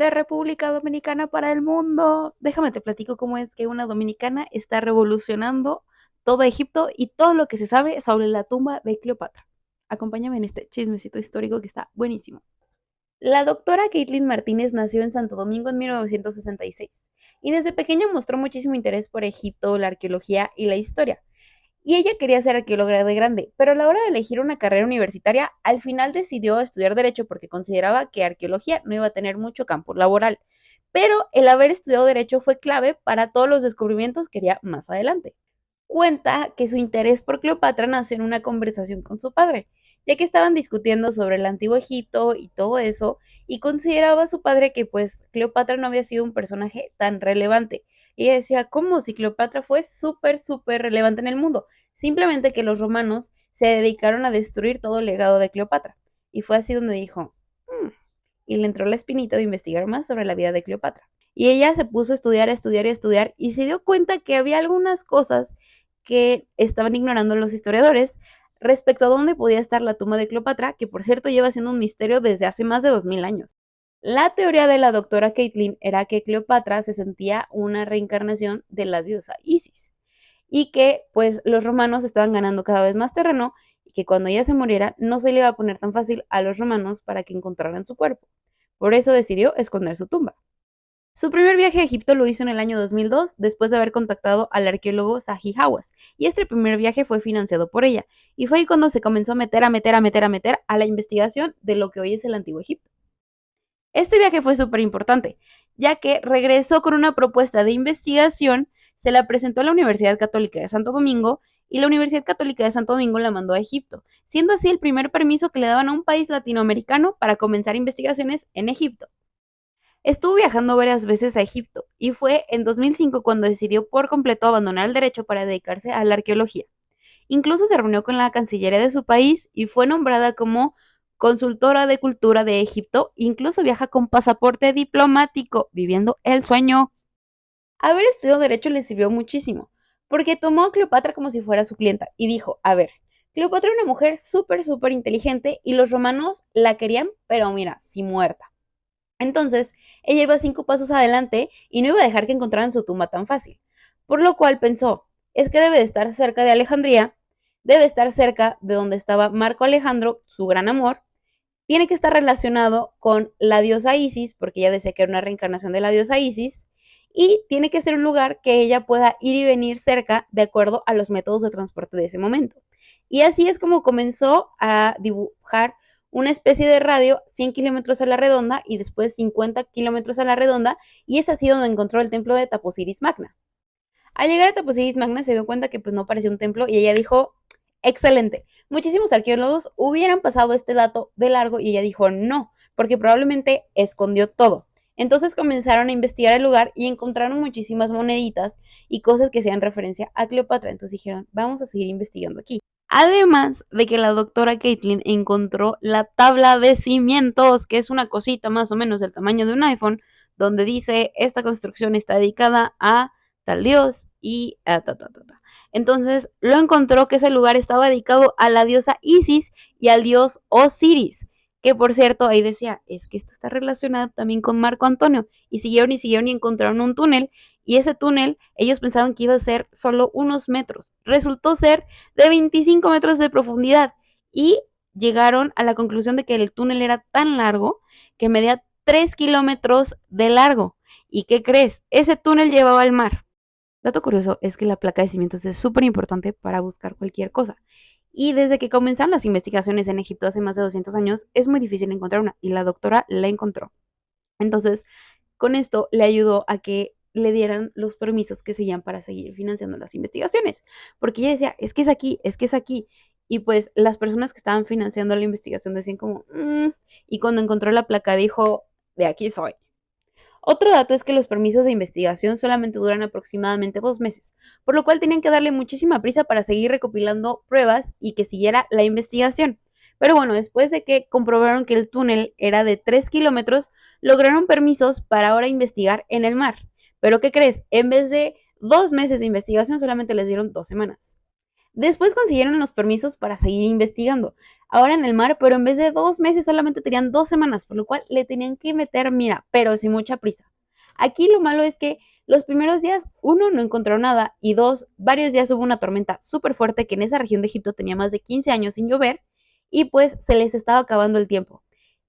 de República Dominicana para el mundo. Déjame te platico cómo es que una dominicana está revolucionando todo Egipto y todo lo que se sabe sobre la tumba de Cleopatra. Acompáñame en este chismecito histórico que está buenísimo. La doctora Caitlin Martínez nació en Santo Domingo en 1966 y desde pequeña mostró muchísimo interés por Egipto, la arqueología y la historia. Y ella quería ser arqueóloga de grande, pero a la hora de elegir una carrera universitaria, al final decidió estudiar Derecho porque consideraba que arqueología no iba a tener mucho campo laboral. Pero el haber estudiado Derecho fue clave para todos los descubrimientos que haría más adelante. Cuenta que su interés por Cleopatra nació en una conversación con su padre, ya que estaban discutiendo sobre el antiguo Egipto y todo eso, y consideraba a su padre que pues Cleopatra no había sido un personaje tan relevante. Y ella decía, ¿cómo si Cleopatra fue súper relevante en el mundo? Simplemente que los romanos se dedicaron a destruir todo el legado de Cleopatra. Y fue así donde dijo, y le entró la espinita de investigar más sobre la vida de Cleopatra. Y ella se puso a estudiar, y se dio cuenta que había algunas cosas que estaban ignorando los historiadores respecto a dónde podía estar la tumba de Cleopatra, que por cierto lleva siendo un misterio desde hace más de 2000 años. La teoría de la doctora Caitlin era que Cleopatra se sentía una reencarnación de la diosa Isis y que pues los romanos estaban ganando cada vez más terreno y que cuando ella se muriera no se le iba a poner tan fácil a los romanos para que encontraran su cuerpo. Por eso decidió esconder su tumba. Su primer viaje a Egipto lo hizo en el año 2002, después de haber contactado al arqueólogo Zahi Hawass, y este primer viaje fue financiado por ella, y fue ahí cuando se comenzó a meter a la investigación de lo que hoy es el Antiguo Egipto. Este viaje fue súper importante, ya que regresó con una propuesta de investigación, se la presentó a la Universidad Católica de Santo Domingo, y la Universidad Católica de Santo Domingo la mandó a Egipto, siendo así el primer permiso que le daban a un país latinoamericano para comenzar investigaciones en Egipto. Estuvo viajando varias veces a Egipto y fue en 2005 cuando decidió por completo abandonar el derecho para dedicarse a la arqueología. Incluso se reunió con la cancillería de su país y fue nombrada como consultora de cultura de Egipto. Incluso viaja con pasaporte diplomático, viviendo el sueño. Haber estudiado derecho le sirvió muchísimo, porque tomó a Cleopatra como si fuera su clienta y dijo, a ver, Cleopatra era una mujer súper inteligente y los romanos la querían, pero mira, si muerta. Entonces, ella iba 5 pasos adelante y no iba a dejar que encontraran su tumba tan fácil. Por lo cual pensó, es que debe de estar cerca de Alejandría, debe estar cerca de donde estaba Marco Alejandro, su gran amor, tiene que estar relacionado con la diosa Isis, porque ella decía que era una reencarnación de la diosa Isis, y tiene que ser un lugar que ella pueda ir y venir cerca de acuerdo a los métodos de transporte de ese momento. Y así es como comenzó a dibujar una especie de radio 100 kilómetros a la redonda y después 50 kilómetros a la redonda, y es así donde encontró el templo de Taposiris Magna. Al llegar a Taposiris Magna se dio cuenta que pues no parecía un templo y ella dijo, excelente, muchísimos arqueólogos hubieran pasado este dato de largo y ella dijo no, porque probablemente escondió todo. Entonces comenzaron a investigar el lugar y encontraron muchísimas moneditas y cosas que hacían referencia a Cleopatra. Entonces dijeron, vamos a seguir investigando aquí. Además de que la doctora Caitlin encontró la tabla de cimientos, que es una cosita más o menos del tamaño de un iPhone, donde dice, esta construcción está dedicada a tal dios y Entonces lo encontró que ese lugar estaba dedicado a la diosa Isis y al dios Osiris, que por cierto ahí decía, es que esto está relacionado también con Marco Antonio, y siguieron y encontraron un túnel, y ese túnel ellos pensaban que iba a ser solo unos metros, resultó ser de 25 metros de profundidad, y llegaron a la conclusión de que el túnel era tan largo que medía 3 kilómetros de largo. ¿Y qué crees? Ese túnel llevaba al mar. Dato curioso es que la placa de cimientos es súper importante para buscar cualquier cosa. Y desde que comenzaron las investigaciones en Egipto hace más de 200 años, es muy difícil encontrar una. Y la doctora la encontró. Entonces, con esto le ayudó a que le dieran los permisos que seguían para seguir financiando las investigaciones. Porque ella decía, es que es aquí, es que es aquí. Y pues las personas que estaban financiando la investigación decían como, y cuando encontró la placa dijo, de aquí soy. Otro dato es que los permisos de investigación solamente duran aproximadamente 2 meses, por lo cual tenían que darle muchísima prisa para seguir recopilando pruebas y que siguiera la investigación. Pero bueno, después de que comprobaron que el túnel era de 3 kilómetros, lograron permisos para ahora investigar en el mar. Pero ¿qué crees? En vez de 2 meses de investigación, solamente les dieron 2 semanas. Después consiguieron los permisos para seguir investigando. ahora en el mar, pero en vez de 2 meses solamente tenían 2 semanas, por lo cual le tenían que meter, mira, pero sin mucha prisa. Aquí lo malo es que los primeros días, uno, no encontró nada, y dos, varios días hubo una tormenta súper fuerte que en esa región de Egipto tenía más de 15 años sin llover, y pues se les estaba acabando el tiempo.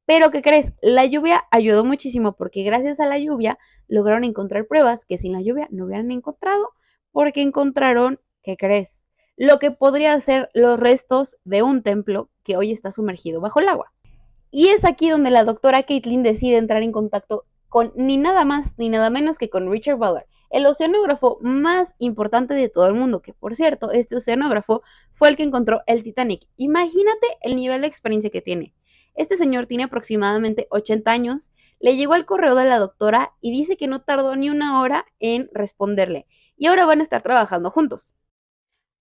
Pero, ¿qué crees? La lluvia ayudó muchísimo porque gracias a la lluvia lograron encontrar pruebas que sin la lluvia no hubieran encontrado, porque encontraron, ¿qué crees? Lo que podría ser los restos de un templo que hoy está sumergido bajo el agua. Y es aquí donde la doctora Caitlin decide entrar en contacto con ni nada más ni nada menos que con Richard Ballard, el oceanógrafo más importante de todo el mundo, que por cierto, este oceanógrafo fue el que encontró el Titanic. Imagínate el nivel de experiencia que tiene. Este señor tiene aproximadamente 80 años, le llegó al correo de la doctora y dice que no tardó ni una hora en responderle. Y ahora van a estar trabajando juntos.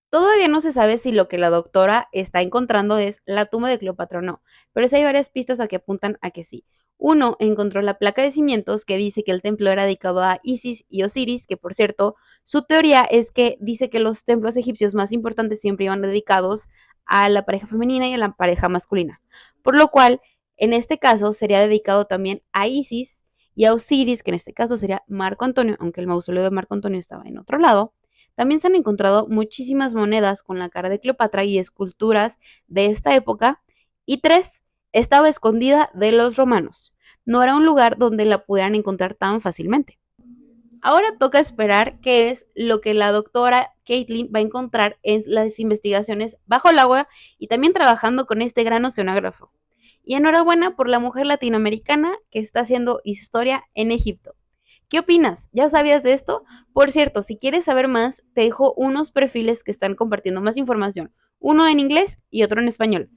Todavía no se sabe si lo que la doctora está encontrando es la tumba de Cleopatra o no, pero sí hay varias pistas a que apuntan a que sí. Uno, encontró la placa de cimientos que dice que el templo era dedicado a Isis y Osiris, que por cierto, su teoría es que dice que los templos egipcios más importantes siempre iban dedicados a la pareja femenina y a la pareja masculina. Por lo cual, en este caso, sería dedicado también a Isis y a Osiris, que en este caso sería Marco Antonio, aunque el mausoleo de Marco Antonio estaba en otro lado. También se han encontrado muchísimas monedas con la cara de Cleopatra y esculturas de esta época. Y tres, estaba escondida de los romanos. No era un lugar donde la pudieran encontrar tan fácilmente. Ahora toca esperar qué es lo que la doctora Caitlin va a encontrar en las investigaciones bajo el agua y también trabajando con este gran oceanógrafo. Y enhorabuena por la mujer latinoamericana que está haciendo historia en Egipto. ¿Qué opinas? ¿Ya sabías de esto? Por cierto, si quieres saber más, te dejo unos perfiles que están compartiendo más información, uno en inglés y otro en español.